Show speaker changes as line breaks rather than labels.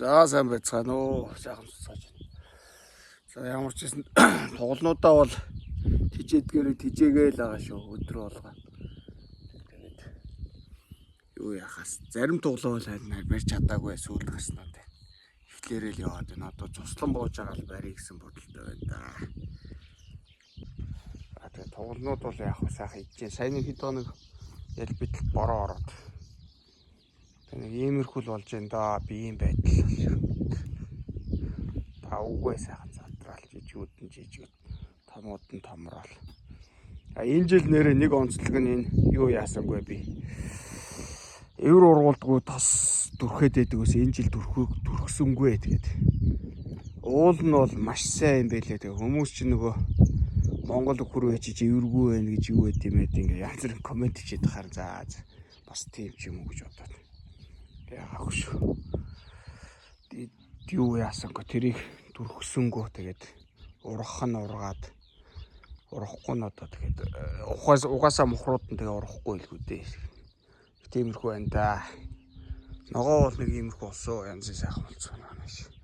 За сайн байцгаана уу. Сайхан цацгааж байна. За ямар ч гэсэн тоглолнуудаа бол тижээгээл байгаа шүү. Өдөр болгоо. Тэгээд юу яхаас зарим тоглоо бол харин барьж чадаагүй сүйд гарснаа тэ. Эхлээрэл яваад байна. Одоо цуслан бууж байгаа л барья гэсэн бодолтой байна да. Тэгээд тоглолнууд бол яг сайхан ичээ. Саяны хэд хоног ял битэл бороо ороод. Нэг иймэрхүүл болж байна да. Биеийн байдал. Та үгүй сайхан задрал жижигүүд томууд нь томрол. Энэ жил нэрээ нэг онцлог нь энэ юу яасангүй би. Евро ургуулдгүй тос дүрхээд байдгаас энэ жил дүрхсэнгүй тэгээд. Уул нь бол маш сайн юм байлээ. Тэгээд хүмүүс чинь нөгөө Монгол хөрөө хичиж эвэргүй байх гэж юу гэдэм бэ ингээ янз бүрийн комент хийгээд хаар заа бас тийм ч юм уу гэж бодоод. Яагаах шүү. Юу яасангүй тэрийг дүрхсэнгөө тэгээд ургах нь ургаад урахгүй нь одоо тэгээд угаасаа мухрууд нь тэгээд урахгүй илгүү дээ. Тиймэрхүү байна да. Ногоо бол нэг иймэрхүү болсон янзын сайхан болсон байна шүү.